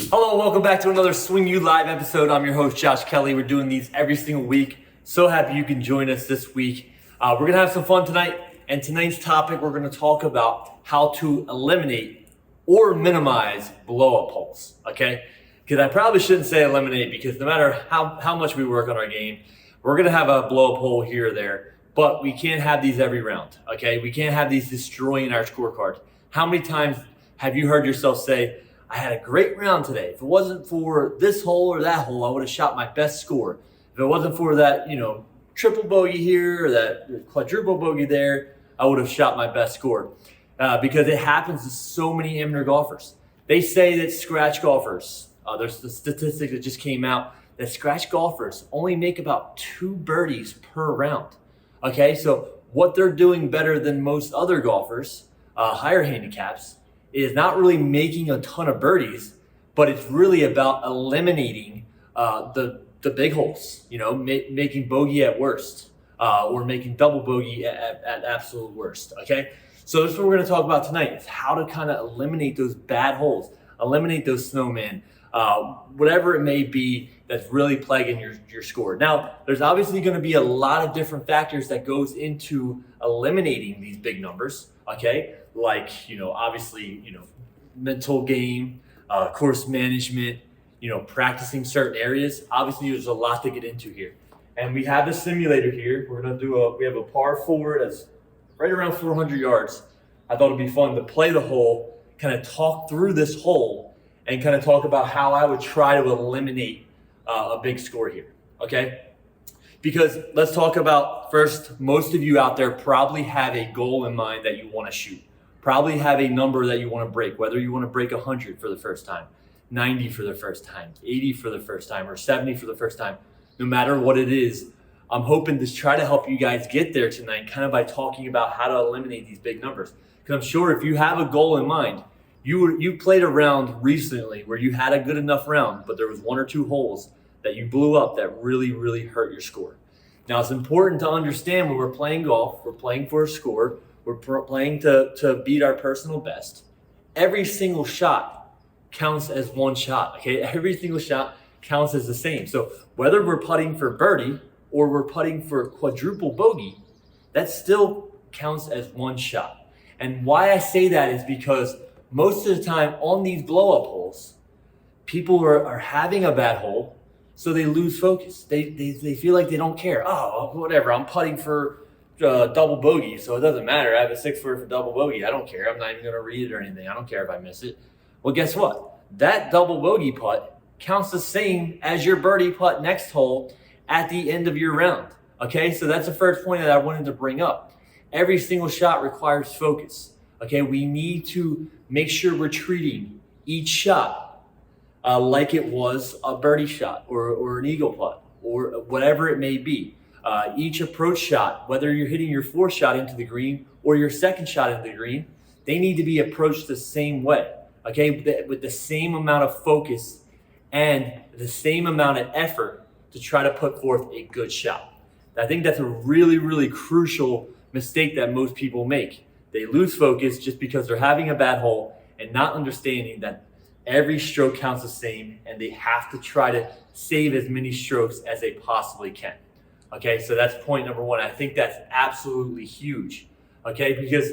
Hello, welcome back to another SwingU live episode. I'm your host, Josh Kelly. We're doing these every single week. So happy you can join us this week. We're going to have some fun tonight. And tonight's topic, we're going to talk about how to eliminate or minimize blow-up holes, okay? Because I probably shouldn't say eliminate, because no matter how much we work on our game, we're going to have a blow-up hole here or there. But we can't have these every round, okay? We can't have these destroying our scorecard. How many times have you heard yourself say, I had a great round today. If it wasn't for this hole or that hole, I would have shot my best score. If it wasn't for that, triple bogey here or that quadruple bogey there, I would have shot my best score. Because it happens to so many amateur golfers. They say that scratch golfers, there's the statistic that just came out, that scratch golfers only make about 2 birdies per round. Okay, so what they're doing better than most other golfers, higher handicaps, is not really making a ton of birdies, but it's really about eliminating the big holes, making bogey at worst, or making double bogey at absolute worst, okay? So this is what we're gonna talk about tonight, is how to kind of eliminate those bad holes, eliminate those snowmen, whatever it may be that's really plaguing your score. Now, there's obviously gonna be a lot of different factors that goes into eliminating these big numbers, okay? Like, obviously, mental game, course management, practicing certain areas. Obviously, there's a lot to get into here. And we have the simulator here. We're going to we have a par 4 that's right around 400 yards. I thought it'd be fun to play the hole, kind of talk through this hole, and kind of talk about how I would try to eliminate a big score here, okay? Because let's talk about first, most of you out there probably have a goal in mind that you want to shoot. Probably have a number that you want to break, whether you want to break 100 for the first time, 90 for the first time, 80 for the first time, or 70 for the first time. No matter what it is, I'm hoping to try to help you guys get there tonight, kind of by talking about how to eliminate these big numbers. Because I'm sure if you have a goal in mind, you played a round recently where you had a good enough round, but there was 1 or 2 holes that you blew up that really, really hurt your score. Now, it's important to understand when we're playing golf, we're playing for a score, we're playing to beat our personal best. Every single shot counts as one shot, okay? Every single shot counts as the same. So whether we're putting for birdie or we're putting for quadruple bogey, that still counts as one shot. And why I say that is because most of the time on these blow-up holes, people are having a bad hole, so they lose focus. They feel like they don't care. Oh, whatever, I'm putting for double bogey, so it doesn't matter. I have a 6-footer for double bogey. I don't care. I'm not even going to read it or anything. I don't care if I miss it. Well, guess what? That double bogey putt counts the same as your birdie putt next hole at the end of your round. Okay, so that's the first point that I wanted to bring up. Every single shot requires focus. Okay, we need to make sure we're treating each shot like it was a birdie shot or an eagle putt or whatever it may be. Each approach shot, whether you're hitting your 4th shot into the green or your 2nd shot into the green, they need to be approached the same way, okay? With the same amount of focus and the same amount of effort to try to put forth a good shot. I think that's a really, really crucial mistake that most people make. They lose focus just because they're having a bad hole and not understanding that every stroke counts the same and they have to try to save as many strokes as they possibly can. Okay, so that's point number 1. I think that's absolutely huge, okay? Because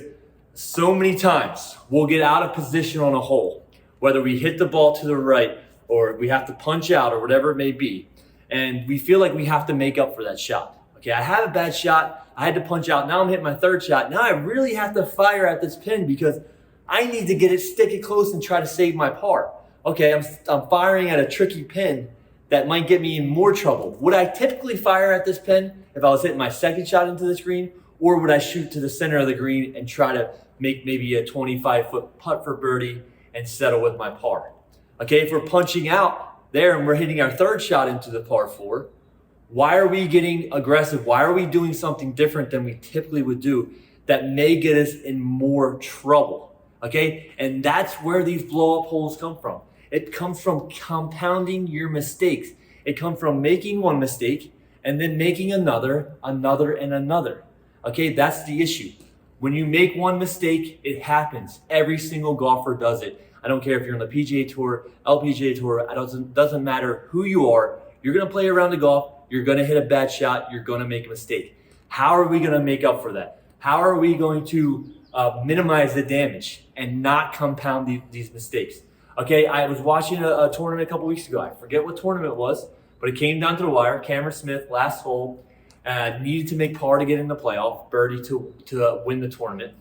so many times we'll get out of position on a hole, whether we hit the ball to the right or we have to punch out or whatever it may be, and we feel like we have to make up for that shot. Okay, I had a bad shot, I had to punch out, now I'm hitting my 3rd shot, now I really have to fire at this pin because I need to get it, stick it close and try to save my par. Okay, I'm firing at a tricky pin that might get me in more trouble. Would I typically fire at this pin if I was hitting my 2nd shot into this green, or would I shoot to the center of the green and try to make maybe a 25-foot putt for birdie and settle with my par? Okay, if we're punching out there and we're hitting our 3rd shot into the par 4, why are we getting aggressive? Why are we doing something different than we typically would do that may get us in more trouble? Okay, and that's where these blow-up holes come from. It comes from compounding your mistakes. It comes from making one mistake and then making another, and another. Okay, that's the issue. When you make one mistake, it happens. Every single golfer does it. I don't care if you're on the PGA Tour, LPGA Tour, it doesn't matter who you are. You're going to play around the golf. You're going to hit a bad shot. You're going to make a mistake. How are we going to make up for that? How are we going to minimize the damage and not compound these mistakes? Okay, I was watching a tournament a couple weeks ago. I forget what tournament it was, but it came down to the wire. Cameron Smith, last hole, needed to make par to get in the playoff, birdie to win the tournament.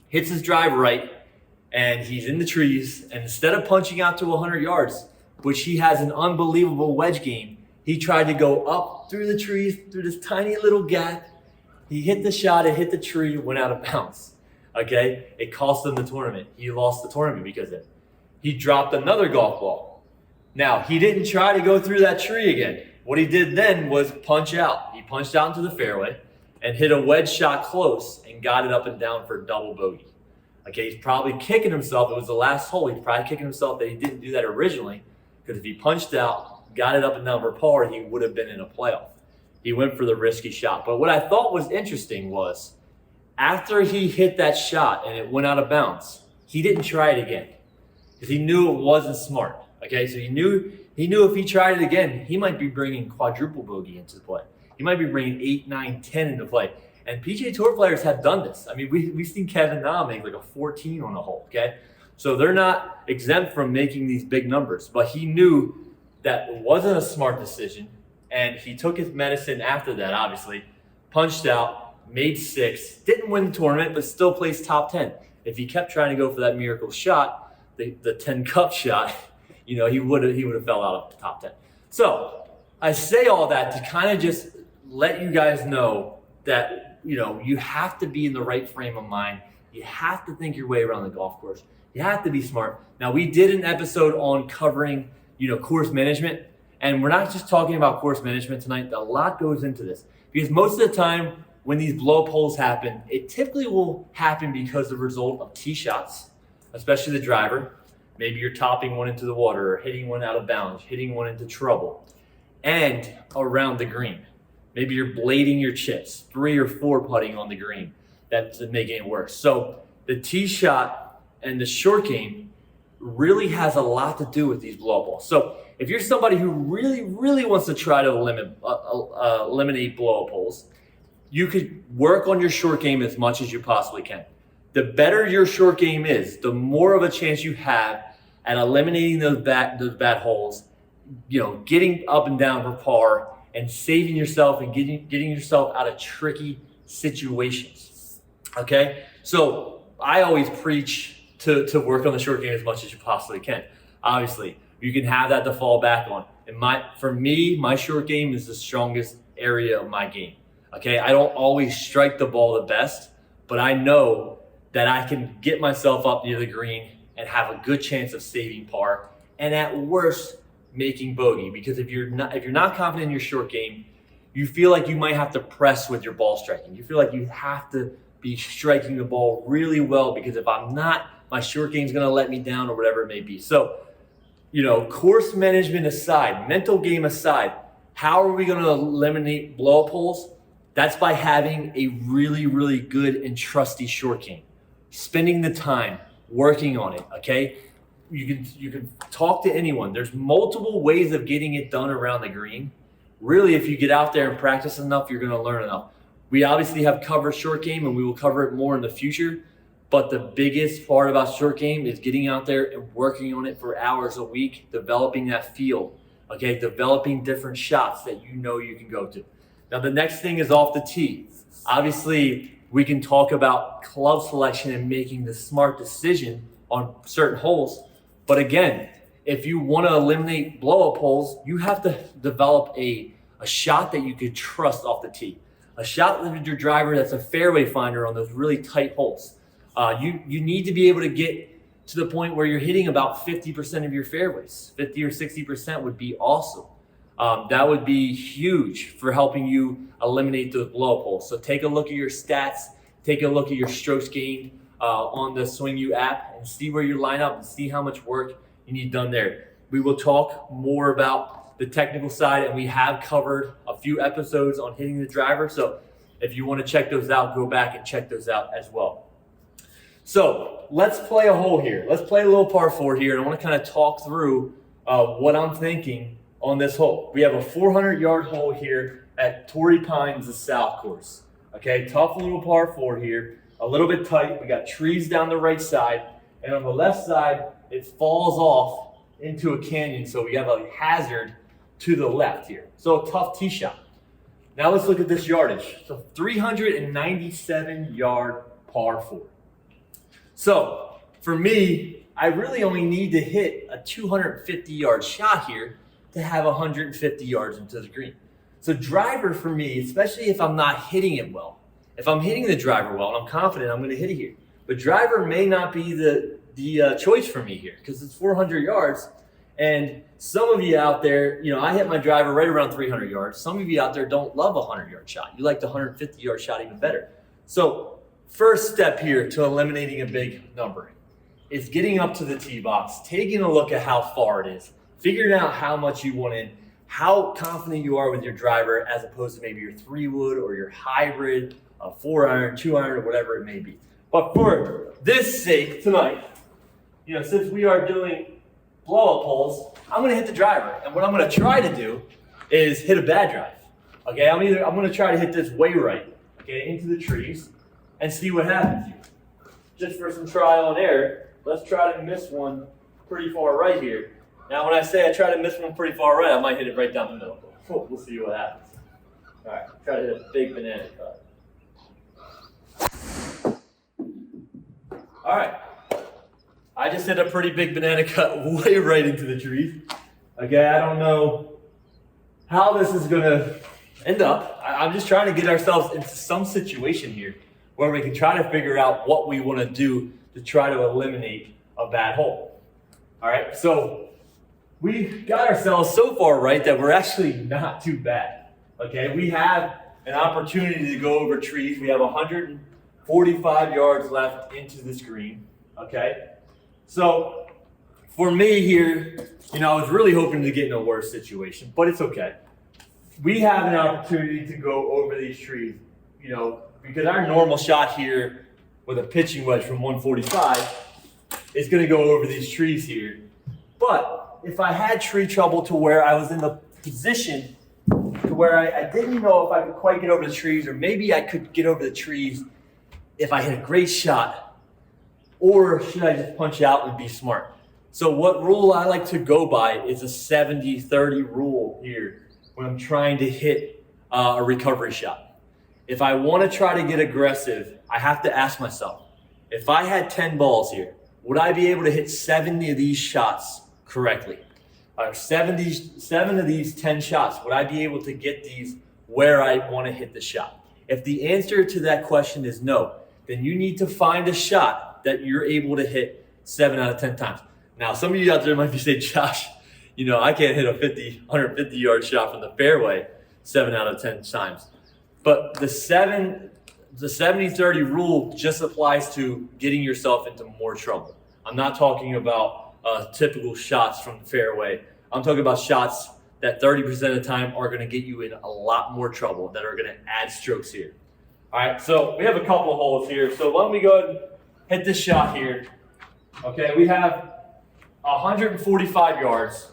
Hits his drive right, and he's in the trees. And instead of punching out to 100 yards, which he has an unbelievable wedge game, he tried to go up through the trees, through this tiny little gap. He hit the shot, it hit the tree, went out of bounds. Okay, it cost him the tournament. He lost the tournament because of it. He dropped another golf ball. Now, he didn't try to go through that tree again. What he did then was punch out. He punched out into the fairway and hit a wedge shot close and got it up and down for a double bogey. Okay, he's probably kicking himself. It was the last hole. He's probably kicking himself that he didn't do that originally, because if he punched out, got it up and down for par, he would have been in a playoff. He went for the risky shot. But what I thought was interesting was after he hit that shot and it went out of bounds, he didn't try it again because he knew it wasn't smart. Okay, so he knew if he tried it again, he might be bringing quadruple bogey into the play. He might be bringing 8, 9, 10 into play. And PGA Tour players have done this. I mean, we've seen Kevin Na make like a 14 on a hole, okay? So they're not exempt from making these big numbers. But he knew that it wasn't a smart decision, and he took his medicine after that, obviously. Punched out, made 6, didn't win the tournament, but still placed top 10. If he kept trying to go for that miracle shot, the 10 cup shot, he would have fell out of the top 10. So I say all that to kind of just let you guys know that you have to be in the right frame of mind. You have to think your way around the golf course. You have to be smart. Now, we did an episode on covering, course management, and we're not just talking about course management tonight. A lot goes into this because most of the time when these blow up holes happen, it typically will happen because of the result of tee shots, especially the driver. Maybe you're topping one into the water or hitting one out of bounds, hitting one into trouble, and around the green. Maybe you're blading your chips, 3 or 4 putting on the green. That's making it worse. So the tee shot and the short game really has a lot to do with these blow balls. So if you're somebody who really, really wants to try to eliminate blow up holes, you could work on your short game as much as you possibly can. The better your short game is, the more of a chance you have at eliminating those bad holes, getting up and down for par, and saving yourself and getting yourself out of tricky situations. Okay? So I always preach to work on the short game as much as you possibly can. Obviously, you can have that to fall back on. And for me, my short game is the strongest area of my game. Okay? I don't always strike the ball the best, but I know that I can get myself up near the green and have a good chance of saving par, and at worst, making bogey. Because if you're not confident in your short game, you feel like you might have to press with your ball striking. You feel like you have to be striking the ball really well, because if I'm not, my short game's going to let me down or whatever it may be. So, course management aside, mental game aside, how are we going to eliminate blow up holes? That's by having a really, really good and trusty short game. Spending the time working on it, okay? You can talk to anyone. There's multiple ways of getting it done around the green. Really, if you get out there and practice enough, you're going to learn enough. We obviously have covered short game, and we will cover it more in the future. But the biggest part about short game is getting out there and working on it for hours a week, developing that feel, okay? Developing different shots that you can go to. Now, the next thing is off the tee. Obviously, we can talk about club selection and making the smart decision on certain holes. But again, if you want to eliminate blow-up holes, you have to develop a shot that you could trust off the tee. A shot with your driver that's a fairway finder on those really tight holes. You need to be able to get to the point where you're hitting about 50% of your fairways. 50 or 60% would be awesome. That would be huge for helping you eliminate those blow-up holes. So take a look at your stats, take a look at your strokes gained on the SwingU app, and see where you line up and see how much work you need done there. We will talk more about the technical side, and we have covered a few episodes on hitting the driver. So if you want to check those out, go back and check those out as well. So let's play a hole here. Let's play a little par 4 here, and I want to kind of talk through what I'm thinking on this hole. We have a 400-yard hole here at Torrey Pines, the South course. Okay, tough little par 4 here, a little bit tight. We got trees down the right side, and on the left side, it falls off into a canyon, so we have a hazard to the left here. So a tough tee shot. Now let's look at this yardage. So 397-yard par 4. So for me, I really only need to hit a 250-yard shot here to have 150 yards into the green. So driver for me, especially if I'm not hitting it well, if I'm hitting the driver well and I'm confident I'm going to hit it here, but driver may not be the choice for me here because it's 400 yards. And some of you out there, I hit my driver right around 300 yards. Some of you out there don't love a 100-yard shot. You like the 150-yard shot even better. So first step here to eliminating a big number is getting up to the tee box, taking a look at how far it is, figuring out how much you want in, how confident you are with your driver as opposed to maybe your 3-wood or your hybrid, a 4-iron, 2-iron, or whatever it may be. But for this sake tonight, since we are doing blow-up holes, I'm going to hit the driver. And what I'm going to try to do is hit a bad drive. Okay, I'm going to try to hit this way right, okay, into the trees and see what happens here. Just for some trial and error, let's try to miss one pretty far right here. Now, when I say I try to miss one pretty far right, I might hit it right down the middle. We'll see what happens. All right, try to hit a big banana cut. All right. I just hit a pretty big banana cut way right into the trees. Okay, I don't know how this is going to end up. I'm just trying to get ourselves into some situation here where we can try to figure out what we want to do to try to eliminate a bad hole. All right, so we got ourselves so far right that we're actually not too bad. Okay, we have an opportunity to go over trees. We have 145 yards left into this green. Okay. So for me here, I was really hoping to get in a worse situation, but it's okay. We have an opportunity to go over these trees, because our normal shot here with a pitching wedge from 145 is going to go over these trees here. But if I had tree trouble to where I was in the position to where I didn't know if I could quite get over the trees, or maybe I could get over the trees if I hit a great shot, or should I just punch out and be smart? So what rule I like to go by is a 70-30 rule here when I'm trying to hit a recovery shot. If I want to try to get aggressive, I have to ask myself, if I had 10 balls here, would I be able to hit 70 of these shots correctly? 7 of these 10 shots, would I be able to get these where I want to hit the shot? If the answer to that question is no, then you need to find a shot that you're able to hit 7 out of 10 times. Now, some of you out there might be saying, Josh, I can't hit a 150-yard shot from the fairway 7 out of 10 times. But the 70-30 rule just applies to getting yourself into more trouble. I'm not talking about typical shots from the fairway. I'm talking about shots that 30% of the time are going to get you in a lot more trouble, that are going to add strokes here. All right, so we have a couple of holes here. So why don't we go ahead and hit this shot here. Okay, we have 145 yards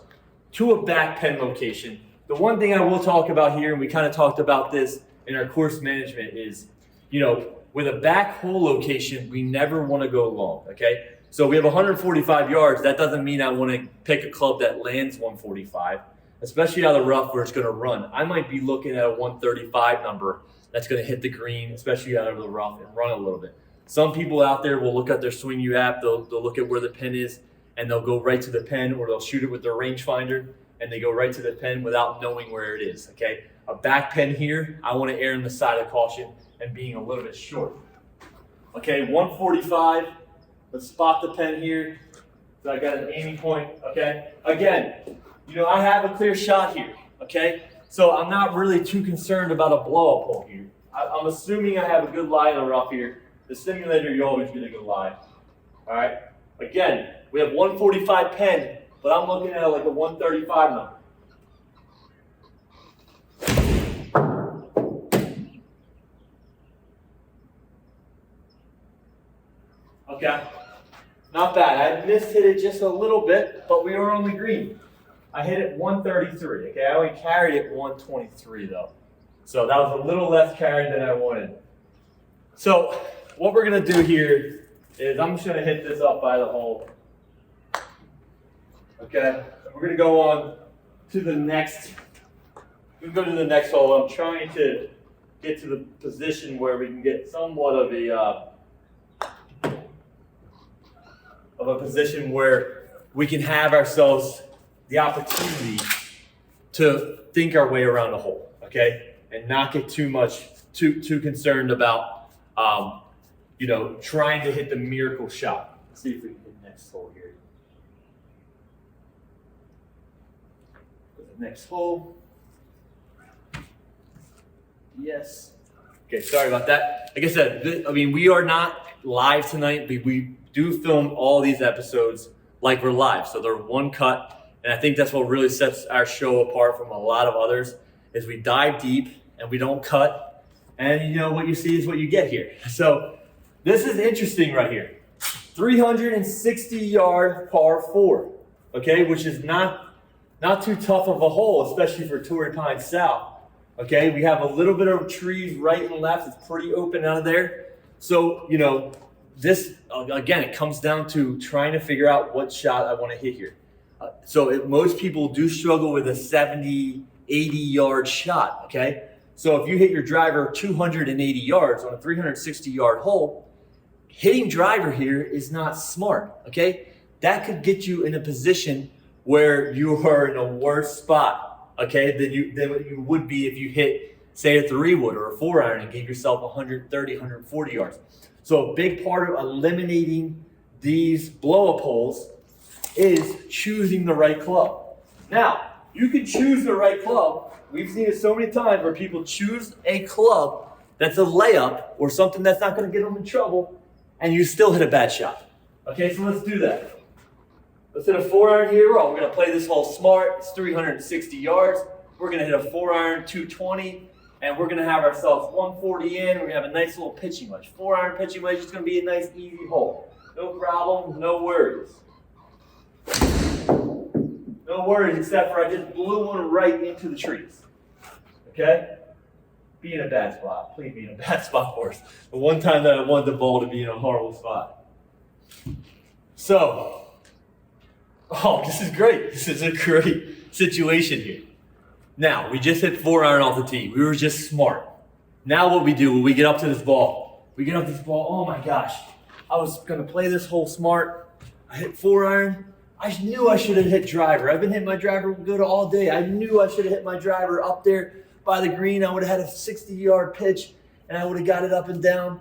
to a back pen location. The one thing I will talk about here, and we kind of talked about this in our course management, is, with a back hole location, we never want to go long, okay? So we have 145 yards. That doesn't mean I want to pick a club that lands 145, especially out of the rough where it's going to run. I might be looking at a 135 number that's going to hit the green, especially out of the rough, and run a little bit. Some people out there will look at their SwingU app, they'll look at where the pin is, and they'll go right to the pin, or they'll shoot it with their rangefinder, and they go right to the pin without knowing where it is, okay? A back pin here, I want to err on the side of caution and being a little bit short. Okay, 145, let's spot the pin here. So I got an aiming point, okay? Again, I have a clear shot here, okay? So I'm not really too concerned about a blow-up hole here. I'm assuming I have a good lie in the rough here. The simulator, you're always going to go live. All right. Again, we have 145 pen, but I'm looking at like a 135 number. Okay, not bad. I missed hit it just a little bit, but we were on the green. I hit it 133, okay? I only carried it 123 though. So that was a little less carried than I wanted. So what we're gonna do here is I'm just gonna hit this up by the hole. Okay, we're gonna go on to the next, we can go to the next hole. I'm trying to get to the position where we can get somewhat of a position where we can have ourselves the opportunity to think our way around the hole, okay? And not get too concerned about, trying to hit the miracle shot. Let's see if we can hit the next hole here. Next hole. Yes. Okay, sorry about that. Like I said, we are not live tonight, but we do film all these episodes like we're live. So they're one cut, and I think that's what really sets our show apart from a lot of others, is we dive deep and we don't cut, and what you see is what you get here. So this is interesting right here. 360-yard par 4, okay, which is not too tough of a hole, especially for Torrey Pines South. Okay, we have a little bit of trees right and left. It's pretty open out of there. So, this, again, it comes down to trying to figure out what shot I want to hit here. Most people do struggle with a 70, 80-yard shot, okay? So if you hit your driver 280 yards on a 360-yard hole, hitting driver here is not smart, okay? That could get you in a position where you are in a worse spot, okay, than what you would be if you hit, say, a 3-wood or a 4-iron and gave yourself 130, 140 yards. So a big part of eliminating these blow-up holes is choosing the right club. Now, you can choose the right club. We've seen it so many times where people choose a club that's a layup or something that's not going to get them in trouble, and you still hit a bad shot. Okay, so let's do that. Let's hit a 4-iron here. We're going to play this hole smart. It's 360 yards. We're going to hit a 4-iron 220, and we're going to have ourselves 140 in. We're going to have a nice little pitching wedge. 4-iron pitching wedge is going to be a nice, easy hole. No problem, no worries. No worries, except for I just blew one right into the trees. Okay? Be in a bad spot. Please be in a bad spot for us. The one time that I wanted the ball to be in a horrible spot. So, this is great. This is a great situation here. Now, we just hit 4-iron off the tee. We were just smart. Now what we do when we get up to this ball, oh my gosh. I was going to play this hole smart. I hit 4-iron. I knew I should have hit driver. I've been hitting my driver good all day. I knew I should have hit my driver up there by the green. I would have had a 60-yard pitch, and I would have got it up and down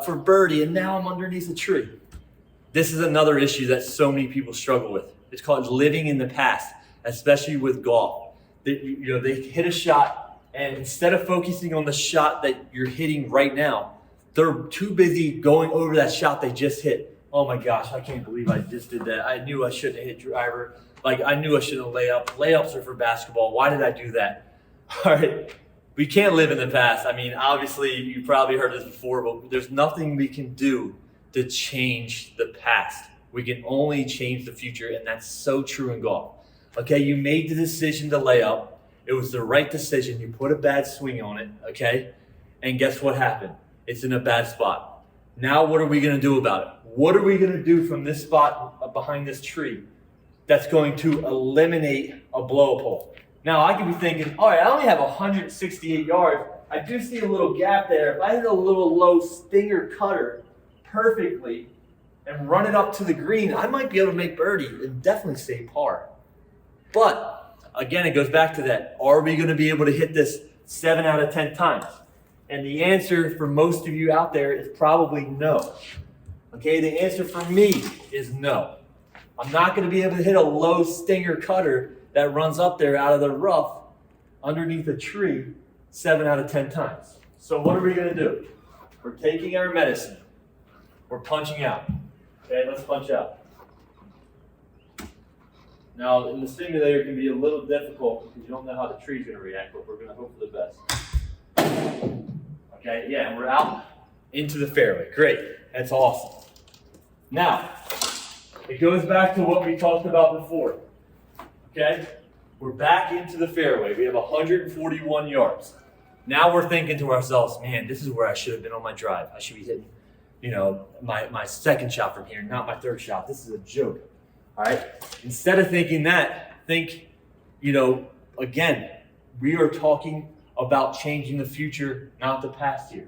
for birdie, and now I'm underneath a tree. This is another issue that so many people struggle with. It's called living in the past, especially with golf. They hit a shot, and instead of focusing on the shot that you're hitting right now, they're too busy going over that shot they just hit. Oh my gosh, I can't believe I just did that. I knew I shouldn't have hit driver. I knew I shouldn't have layup. Layups are for basketball. Why did I do that? All right, we can't live in the past. Obviously, you probably heard this before, but there's nothing we can do to change the past. We can only change the future, and that's so true in golf. Okay, you made the decision to lay up. It was the right decision. You put a bad swing on it, okay? And guess what happened? It's in a bad spot. Now what are we going to do about it? What are we going to do from this spot behind this tree that's going to eliminate a blow-up hole? Now, I could be thinking, all right, I only have 168 yards. I do see a little gap there. If I hit a little low stinger cutter perfectly and run it up to the green, I might be able to make birdie and definitely stay par. But, again, it goes back to that. Are we going to be able to hit this 7 out of 10 times? And the answer for most of you out there is probably no. Okay, the answer for me is no. I'm not going to be able to hit a low stinger cutter that runs up there out of the rough underneath a tree 7 out of 10 times. So what are we going to do? We're taking our medicine. We're punching out. Okay, let's punch out. Now, in the simulator, it can be a little difficult because you don't know how the tree's going to react, but we're going to hope for the best. Okay, yeah, and we're out into the fairway. Great. That's awesome. Now, it goes back to what we talked about before. Okay? We're back into the fairway. We have 141 yards. Now we're thinking to ourselves, man, this is where I should have been on my drive. I should be hitting, my second shot from here, not my third shot. This is a joke. All right? Instead of thinking that, think, again, we are talking about changing the future, not the past here.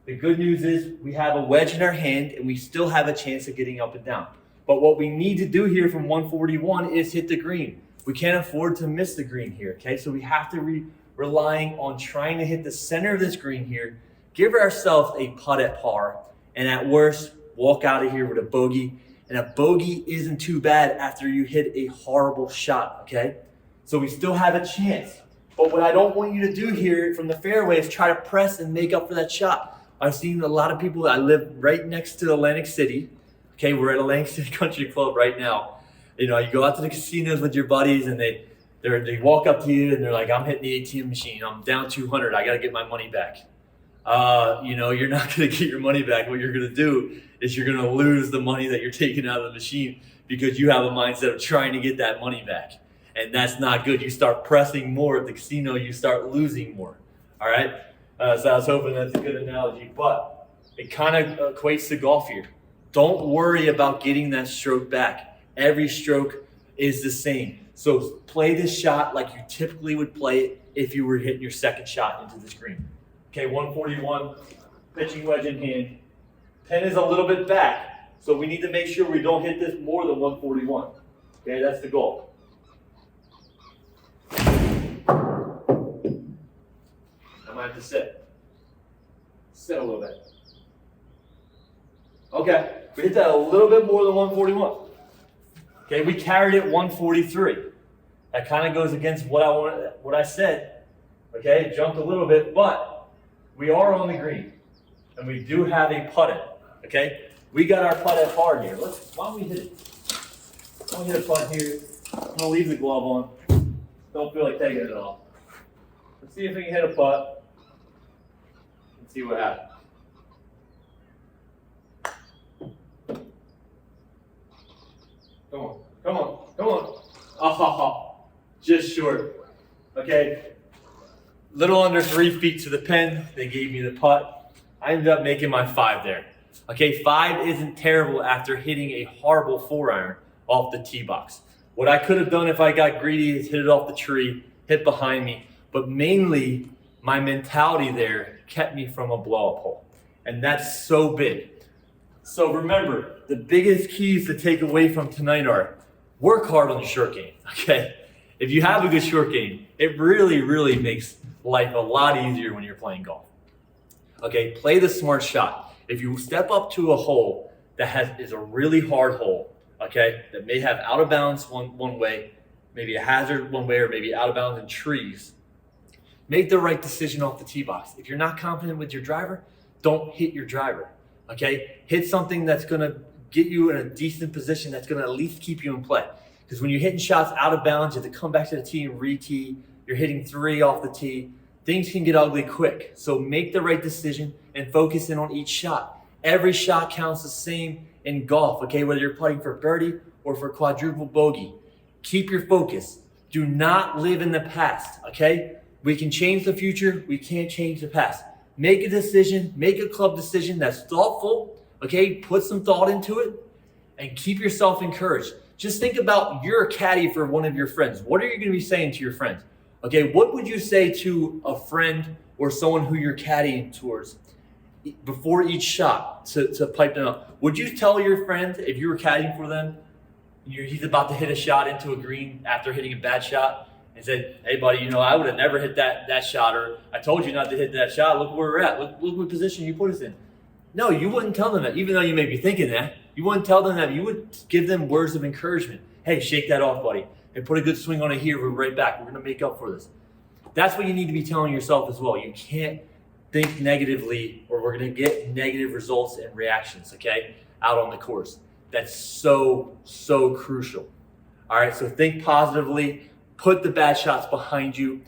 The good news is we have a wedge in our hand and we still have a chance of getting up and down. But what we need to do here from 141 is hit the green. We can't afford to miss the green here, okay? So we have to relying on trying to hit the center of this green here, give ourselves a putt at par, and at worst, walk out of here with a bogey. And a bogey isn't too bad after you hit a horrible shot, okay? So we still have a chance. But what I don't want you to do here from the fairway is try to press and make up for that shot. I've seen a lot of people. I live right next to Atlantic City. Okay, we're at Atlantic City Country Club right now. You go out to the casinos with your buddies and they walk up to you and they're like, I'm hitting the ATM machine. I'm down 200. I got to get my money back. You're not going to get your money back. What you're going to do is you're going to lose the money that you're taking out of the machine because you have a mindset of trying to get that money back. And that's not good. You start pressing more at the casino, you start losing more. All right? So I was hoping that's a good analogy, but it kind of equates to golf here. Don't worry about getting that stroke back. Every stroke is the same. So play this shot like you typically would play it if you were hitting your second shot into this green. Okay, 141, pitching wedge in hand. Pin is a little bit back, so we need to make sure we don't hit this more than 141. Okay, that's the goal. I might have to sit. Sit a little bit. Okay, we hit that a little bit more than 141. Okay, we carried it 143. That kind of goes against what I said. Okay, it jumped a little bit, but we are on the green, and we do have a putt. Okay, we got our putt at par here. Why don't we hit it? Why don't we hit a putt here? I'm gonna leave the glove on. Don't feel like taking it off. Let's see if we can hit a putt and see what happens. Come on, come on, come on. Oh, just short. Okay, little under 3 feet to the pin. They gave me the putt. I ended up making my 5 there. Okay, 5 isn't terrible after hitting a horrible 4-iron off the tee box. What I could have done if I got greedy is hit it off the tree, hit behind me. But mainly, my mentality there kept me from a blow-up hole. And that's so big. So remember, the biggest keys to take away from tonight are work hard on the short game, okay? If you have a good short game, it really, really makes life a lot easier when you're playing golf. Okay, play the smart shot. If you step up to a hole that is a really hard hole, okay, that may have out of bounds one way, maybe a hazard one way, or maybe out of bounds in trees, make the right decision off the tee box. If you're not confident with your driver, don't hit your driver. Okay, hit something that's going to get you in a decent position that's going to at least keep you in play. Because when you're hitting shots out of bounds, you have to come back to the tee and re-tee. You're hitting 3 off the tee. Things can get ugly quick. So make the right decision and focus in on each shot. Every shot counts the same in golf, okay, whether you're putting for birdie or for quadruple bogey. Keep your focus. Do not live in the past, okay? We can change the future. We can't change the past. Make a decision, make a club decision that's thoughtful, okay? Put some thought into it and keep yourself encouraged. Just think about you're a caddy for one of your friends. What are you going to be saying to your friends? Okay, what would you say to a friend or someone who you're caddying towards before each shot to pipe them up? Would you tell your friend if you were caddying for them, he's about to hit a shot into a green after hitting a bad shot, and said, hey, buddy, I would have never hit that shot, or I told you not to hit that shot. Look where we're at. Look what position you put us in. No, you wouldn't tell them that, even though you may be thinking that. You wouldn't tell them that. You would give them words of encouragement. Hey, shake that off, buddy, and put a good swing on it here. We're right back. We're going to make up for this. That's what you need to be telling yourself as well. You can't think negatively, or we're going to get negative results and reactions, okay, out on the course. That's so, so crucial. All right, so think positively. Put the bad shots behind you.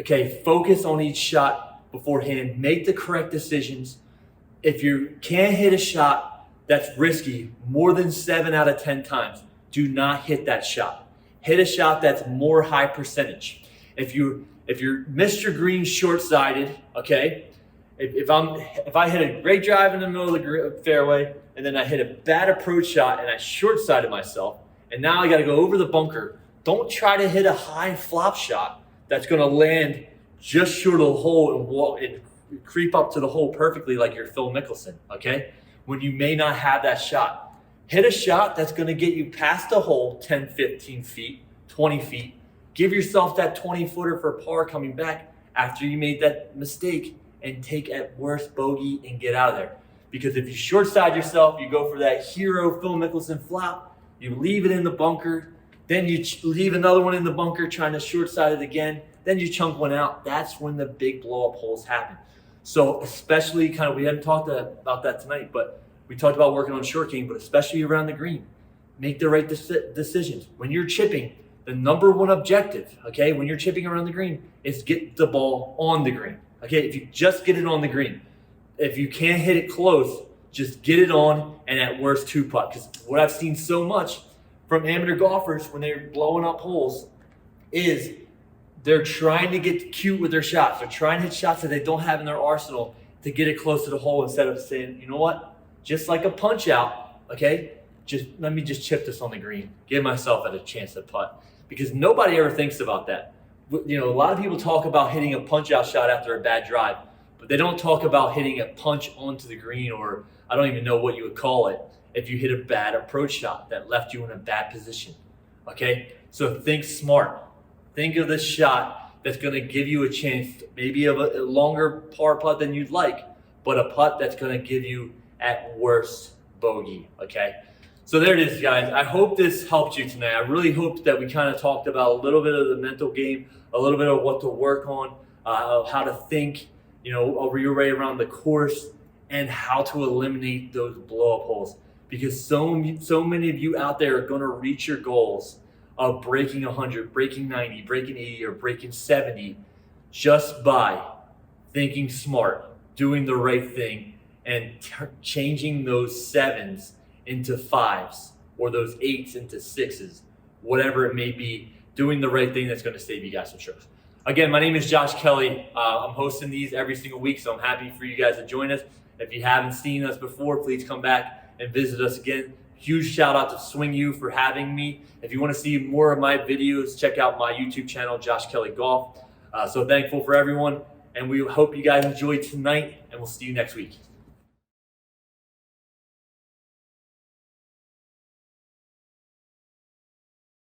Okay, focus on each shot beforehand. Make the correct decisions. If you can't hit a shot, that's risky more than 7 out of 10 times, do not hit that shot. Hit a shot that's more high percentage. If you missed your green short-sided, okay, if I hit a great drive in the middle of the fairway and then I hit a bad approach shot and I short-sided myself and now I got to go over the bunker, don't try to hit a high flop shot that's going to land just short of the hole and walk and creep up to the hole perfectly like you're Phil Mickelson, okay? When you may not have that shot. Hit a shot that's going to get you past the hole 10, 15 feet, 20 feet. Give yourself that 20-footer for par coming back after you made that mistake and take at worst bogey and get out of there. Because if you short side yourself, you go for that hero Phil Mickelson flop, you leave it in the bunker, then you leave another one in the bunker trying to short side it again, then you chunk one out. That's when the big blow up holes happen. So especially we haven't talked about that tonight, but we talked about working on short game, but especially around the green. Make the right decisions. When you're chipping, the number one objective, okay, when you're chipping around the green is get the ball on the green. Okay, if you just get it on the green. If you can't hit it close, just get it on and at worst two putt. Because what I've seen so much from amateur golfers when they're blowing up holes is they're trying to get cute with their shots. They're trying to hit shots that they don't have in their arsenal to get it close to the hole instead of saying, you know what, just like a punch out, okay, let me just chip this on the green, give myself a chance to putt. Because nobody ever thinks about that. You know, a lot of people talk about hitting a punch out shot after a bad drive, but they don't talk about hitting a punch onto the green, or I don't even know what you would call it, if you hit a bad approach shot that left you in a bad position, okay? So think smart. Think of the shot that's going to give you a chance, maybe of a longer par putt than you'd like, but a putt that's going to give you at worst bogey, okay? So there it is, guys. I hope this helped you tonight. I really hope that we kind of talked about a little bit of the mental game, a little bit of what to work on, how to think, you know, over your way around the course, and how to eliminate those blow-up holes. Because so many of you out there are going to reach your goals of breaking 100, breaking 90, breaking 80, or breaking 70 just by thinking smart, doing the right thing, and changing those sevens into fives or those eights into sixes, whatever it may be, doing the right thing that's going to save you guys some strokes. Again, my name is Josh Kelly. I'm hosting these every single week, so I'm happy for you guys to join us. If you haven't seen us before, please come back and visit us again. Huge shout out to SwingU for having me. If you want to see more of my videos, check out my YouTube channel, Josh Kelly Golf. So thankful for everyone, and we hope you guys enjoyed tonight, and we'll see you next week.